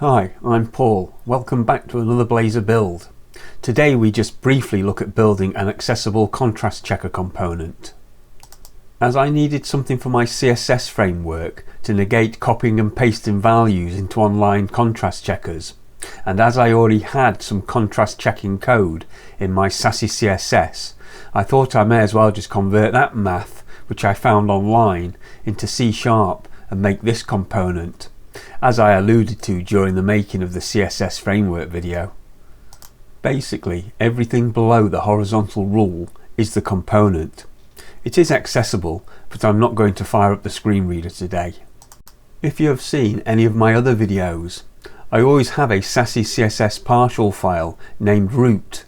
Hi, I'm Paul. Welcome back to another Blazor build. Today we just briefly look at building an accessible contrast checker component. As I needed something for my CSS framework to negate copying and pasting values into online contrast checkers, and as I already had some contrast checking code in my Sassy CSS, I thought I may as well just convert that math, which I found online, into C# and make this component, as I alluded to during the making of the CSS framework video. Basically, everything below the horizontal rule is the component. It is accessible, but I'm not going to fire up the screen reader today. If you have seen any of my other videos, I always have a Sassy CSS partial file named root,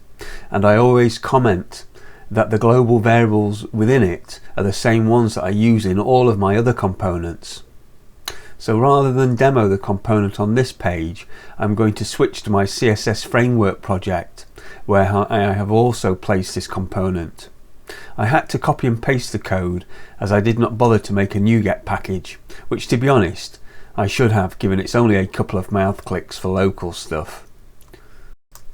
and I always comment that the global variables within it are the same ones that I use in all of my other components. So rather than demo the component on this page, I'm going to switch to my CSS framework project, where I have also placed this component. I had to copy and paste the code as I did not bother to make a NuGet package, which, to be honest, I should have, given it's only a couple of mouth clicks for local stuff.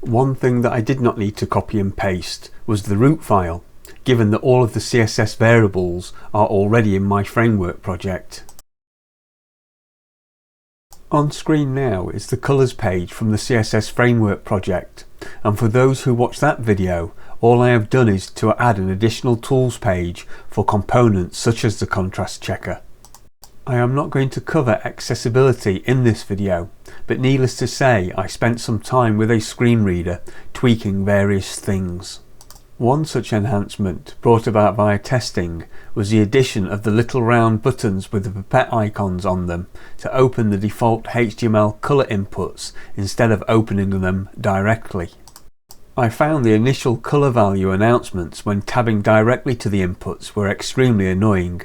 One thing that I did not need to copy and paste was the root file, given that all of the CSS variables are already in my framework project. On screen now is the colours page from the CSS framework project, and for those who watch that video, all I have done is to add an additional tools page for components such as the contrast checker. I am not going to cover accessibility in this video, but needless to say I spent some time with a screen reader tweaking various things. One such enhancement brought about via testing was the addition of the little round buttons with the pipette icons on them to open the default HTML colour inputs instead of opening them directly. I found the initial colour value announcements when tabbing directly to the inputs were extremely annoying,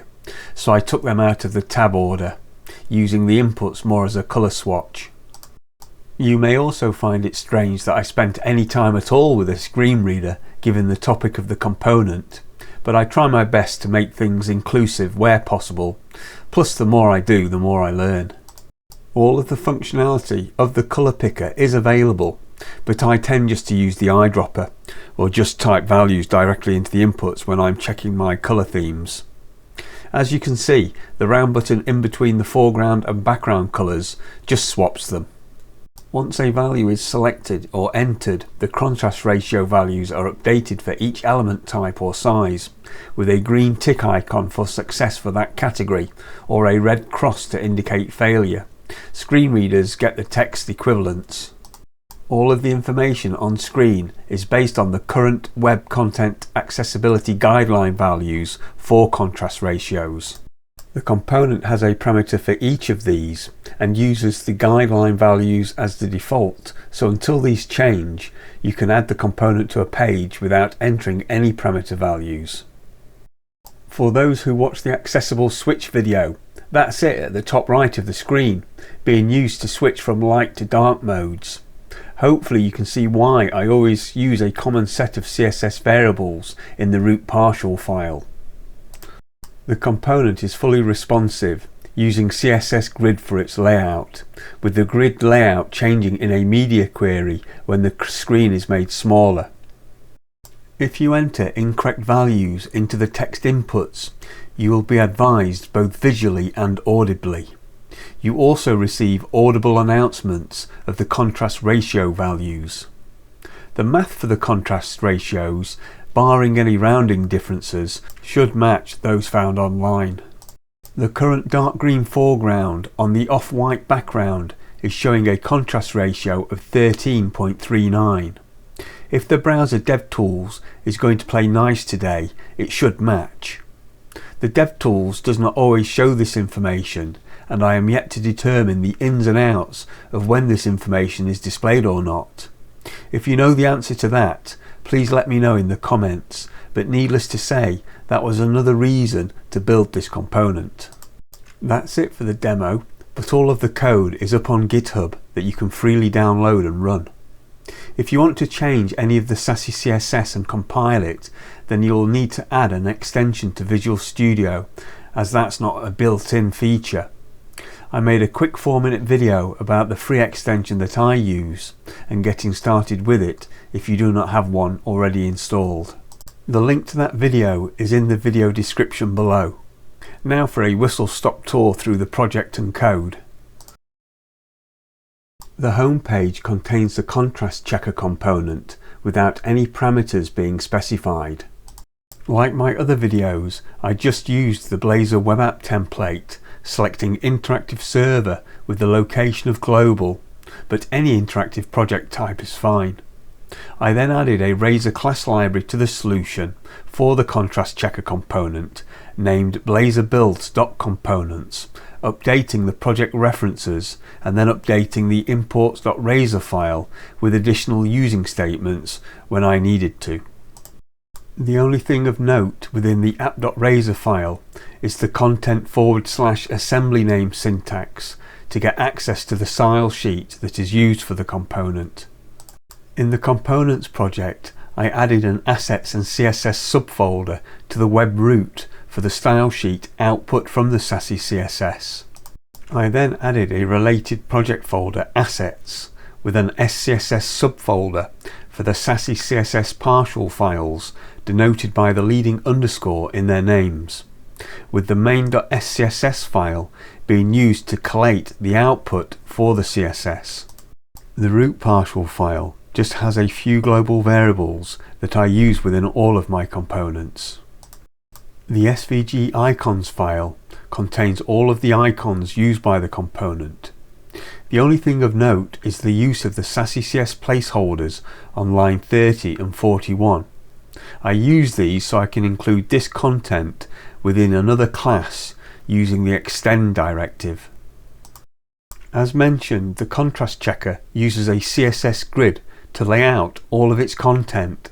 so I took them out of the tab order, using the inputs more as a colour swatch. You may also find it strange that I spent any time at all with a screen reader given the topic of the component, but I try my best to make things inclusive where possible, plus the more I do the more I learn. All of the functionality of the colour picker is available, but I tend just to use the eyedropper or just type values directly into the inputs when I'm checking my colour themes. As you can see, the round button in between the foreground and background colours just swaps them. Once a value is selected or entered, the contrast ratio values are updated for each element type or size, with a green tick icon for success for that category, or a red cross to indicate failure. Screen readers get the text equivalents. All of the information on screen is based on the current web content accessibility guideline values for contrast ratios. The component has a parameter for each of these and uses the guideline values as the default, so until these change, you can add the component to a page without entering any parameter values. For those who watch the accessible switch video, that's it at the top right of the screen, being used to switch from light to dark modes. Hopefully you can see why I always use a common set of CSS variables in the root partial file. The component is fully responsive, using CSS Grid for its layout, with the grid layout changing in a media query when the screen is made smaller. If you enter incorrect values into the text inputs, you will be advised both visually and audibly. You also receive audible announcements of the contrast ratio values. The math for the contrast ratios, barring any rounding differences, should match those found online. The current dark green foreground on the off-white background is showing a contrast ratio of 13.39. If the browser DevTools is going to play nice today, it should match. The DevTools does not always show this information, and I am yet to determine the ins and outs of when this information is displayed or not. If you know the answer to that, please let me know in the comments, but needless to say, that was another reason to build this component. That's it for the demo, but all of the code is up on GitHub that you can freely download and run. If you want to change any of the Sassy CSS and compile it, then you'll need to add an extension to Visual Studio, as that's not a built-in feature. I made a quick 4-minute video about the free extension that I use and getting started with it if you do not have one already installed. The link to that video is in the video description below. Now for a whistle-stop tour through the project and code. The home page contains the contrast checker component without any parameters being specified. Like my other videos, I just used the Blazor web app template, selecting interactive server with the location of global, but any interactive project type is fine. I then added a Razor class library to the solution for the contrast checker component named blazorbuilds.components, updating the project references and then updating the imports.razor file with additional using statements when I needed to. The only thing of note within the app.razor file is the content/assembly name syntax to get access to the style sheet that is used for the component. In the components project, I added an assets and CSS subfolder to the web root for the style sheet output from the Sassy CSS. I then added a related project folder assets with an SCSS subfolder for the Sassy CSS partial files denoted by the leading underscore in their names, with the main.scss file being used to collate the output for the CSS. The root partial file just has a few global variables that I use within all of my components. The SVG icons file contains all of the icons used by the component. The only thing of note is the use of the Sassy CS placeholders on line 30 and 41. I use these so I can include this content within another class using the extend directive. As mentioned, the contrast checker uses a CSS grid to lay out all of its content,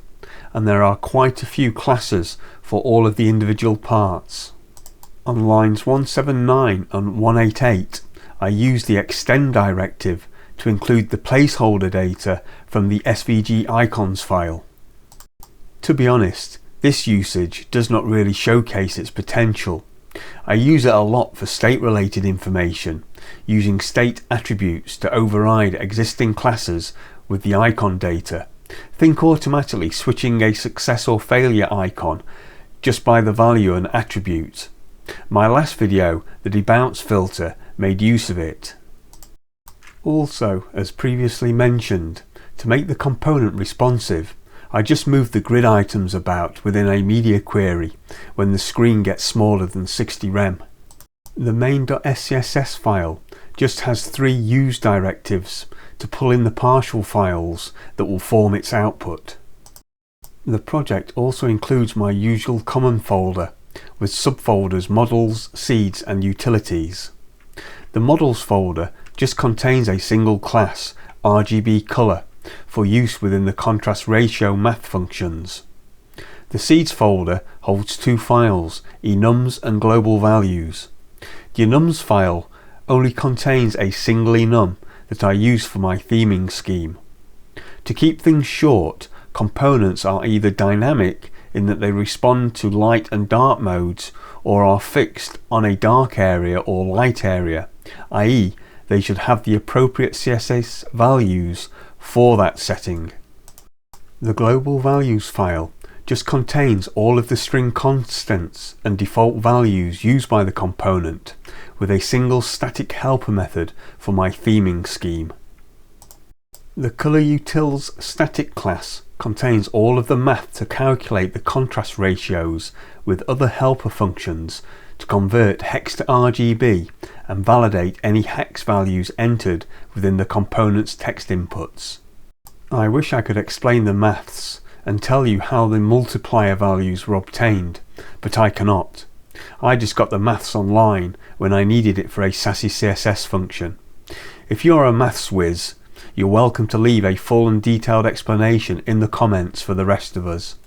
and there are quite a few classes for all of the individual parts. On lines 179 and 188, I use the extend directive to include the placeholder data from the SVG icons file. To be honest, this usage does not really showcase its potential. I use it a lot for state-related information, using state attributes to override existing classes with the icon data. Think automatically switching a success or failure icon just by the value and attribute. My last video, the debounce filter, made use of it. Also, as previously mentioned, to make the component responsive, I just move the grid items about within a media query when the screen gets smaller than 60 rem. The main.scss file just has 3 use directives to pull in the partial files that will form its output. The project also includes my usual common folder with subfolders models, seeds and utilities. The models folder just contains a single class, RGB color, for use within the contrast ratio math functions. The seeds folder holds 2 files, enums and global values. The enums file only contains a single enum that I use for my theming scheme. To keep things short, components are either dynamic in that they respond to light and dark modes, or are fixed on a dark area or light area, i.e. they should have the appropriate CSS values for that setting. The global values file just contains all of the string constants and default values used by the component, with a single static helper method for my theming scheme. The colorUtils static class contains all of the math to calculate the contrast ratios with other helper functions to convert hex to RGB and validate any hex values entered within the component's text inputs. I wish I could explain the maths and tell you how the multiplier values were obtained, but I cannot. I just got the maths online when I needed it for a Sassy CSS function. If you're a maths whiz, you're welcome to leave a full and detailed explanation in the comments for the rest of us.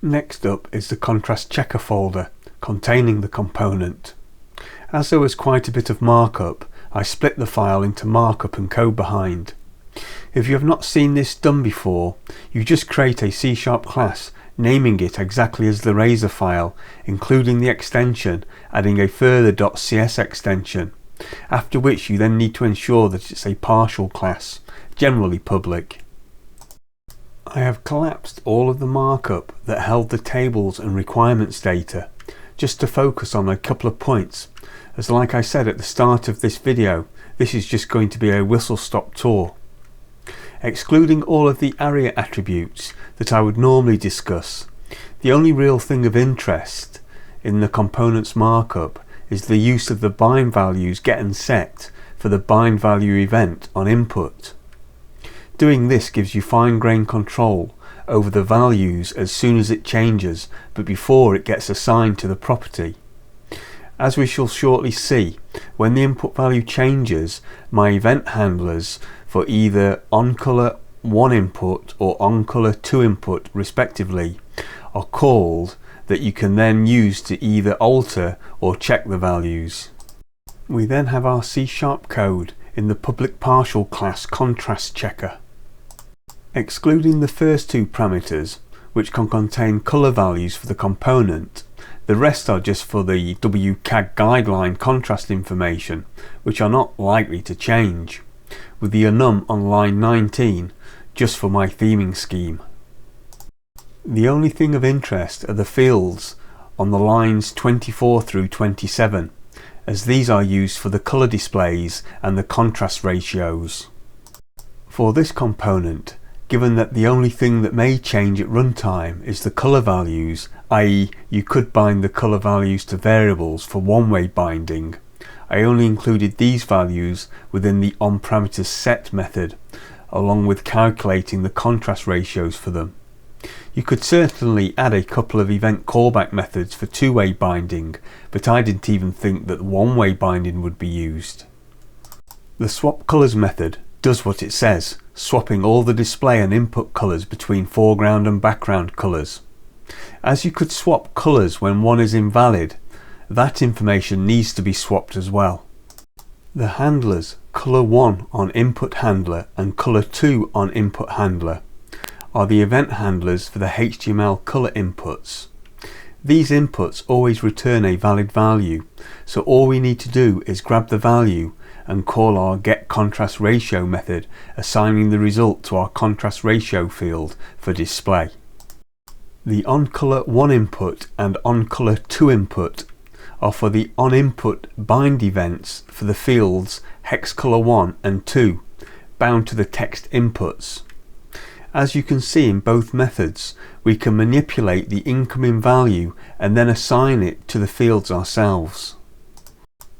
Next up is the contrast checker folder containing the component. As there was quite a bit of markup, I split the file into markup and code behind. If you have not seen this done before, you just create a C# class, naming it exactly as the Razor file, including the extension, adding a further .cs extension. after which you then need to ensure that it's a partial class, generally public. I have collapsed all of the markup that held the tables and requirements data, just to focus on a couple of points, as like I said at the start of this video, this is just going to be a whistle-stop tour. Excluding all of the ARIA attributes that I would normally discuss, the only real thing of interest in the components markup is the use of the bind values get and set for the bind value event on input. Doing this gives you fine-grained control over the values as soon as it changes, but before it gets assigned to the property. As we shall shortly see, when the input value changes, my event handlers for either onColor1 input or onColor2 input respectively are called, that you can then use to either alter or check the values. We then have our C# code in the public partial class contrast checker. Excluding the first two parameters, which can contain colour values for the component, the rest are just for the WCAG guideline contrast information, which are not likely to change, with the enum on line 19 just for my theming scheme. The only thing of interest are the fields on the lines 24 through 27, as these are used for the colour displays and the contrast ratios. For this component, given that the only thing that may change at runtime is the colour values, i.e. you could bind the colour values to variables for one-way binding, I only included these values within the onParametersSet method, along with calculating the contrast ratios for them. You could certainly add a couple of event callback methods for two-way binding, but I didn't even think that one-way binding would be used. The swap colors method does what it says, swapping all the display and input colors between foreground and background colors. As you could swap colors when one is invalid, that information needs to be swapped as well. The handlers color1 on input handler and color2 on input handler are the event handlers for the HTML color inputs. These inputs always return a valid value, so all we need to do is grab the value and call our getContrastRatio method, assigning the result to our contrast ratio field for display. The onColor1 input and onColor2 input are for the onInput bind events for the fields hexColor1 and 2, bound to the text inputs. As you can see in both methods, we can manipulate the incoming value and then assign it to the fields ourselves.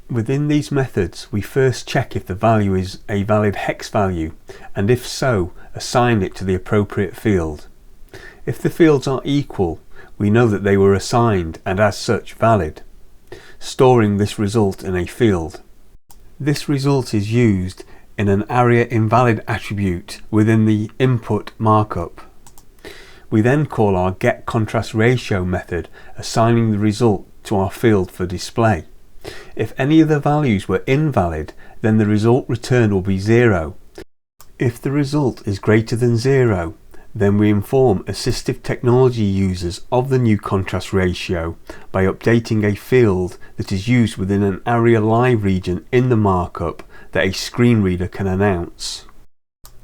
Within these methods, we first check if the value is a valid hex value, and if so, assign it to the appropriate field. If the fields are equal, we know that they were assigned and as such valid, storing this result in a field. This result is used in an ARIA invalid attribute within the input markup. We then call our getContrastRatio method, assigning the result to our field for display. If any of the values were invalid, then the result returned will be 0. If the result is greater than 0, then we inform assistive technology users of the new contrast ratio by updating a field that is used within an ARIA live region in the markup that a screen reader can announce.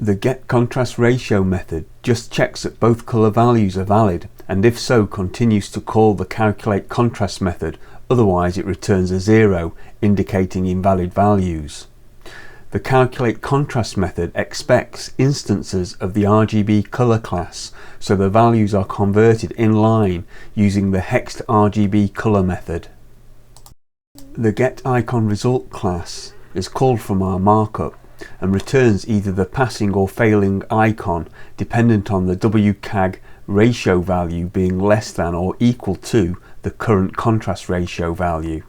The getContrastRatio method just checks that both colour values are valid, and if so continues to call the calculateContrast method, otherwise it returns a 0, indicating invalid values. The calculateContrast method expects instances of the RGB color class, so the values are converted in line using the hexed RGB color method. The getIconResult class is called from our markup and returns either the passing or failing icon dependent on the WCAG ratio value being less than or equal to the current contrast ratio value.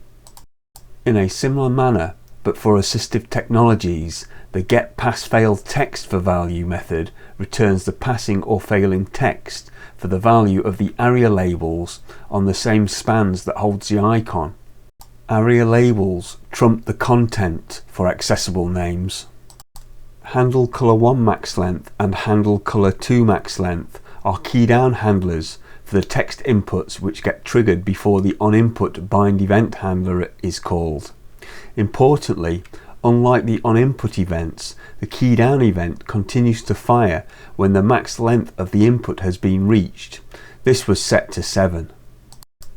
In a similar manner, but for assistive technologies, the getPassFailText for value method returns the passing or failing text for the value of the ARIA labels on the same spans that holds the icon. ARIA labels trump the content for accessible names. Handle color 1 max length and handle color 2 max length are key down handlers for the text inputs which get triggered before the onInput bind event handler is called. Importantly, unlike the onInput events, the keyDown event continues to fire when the max length of the input has been reached. This was set to 7.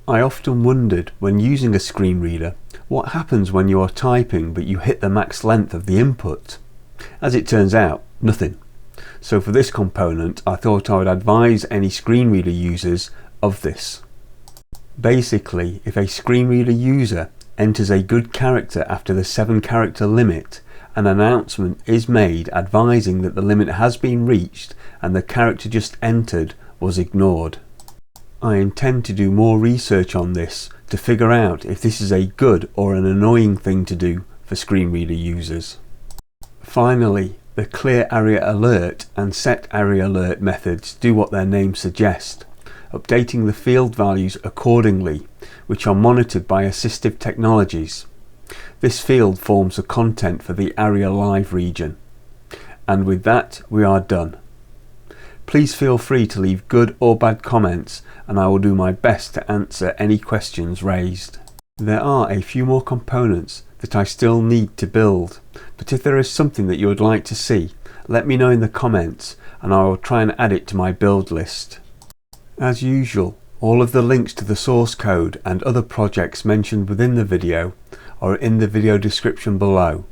I often wondered when using a screen reader what happens when you are typing but you hit the max length of the input. As it turns out, nothing. So for this component I thought I would advise any screen reader users of this. Basically, if a screen reader user enters a good character after the 7-character limit, an announcement is made advising that the limit has been reached and the character just entered was ignored. I intend to do more research on this to figure out if this is a good or an annoying thing to do for screen reader users. Finally, the clear area alert and set area alert methods do what their names suggest, updating the field values accordingly, which are monitored by assistive technologies. This field forms the content for the area live region. And with that, we are done. Please feel free to leave good or bad comments and I will do my best to answer any questions raised. There are a few more components that I still need to build, but if there is something that you would like to see, let me know in the comments and I will try and add it to my build list. As usual, all of the links to the source code and other projects mentioned within the video are in the video description below.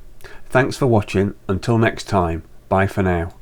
Thanks for watching. Until next time, bye for now.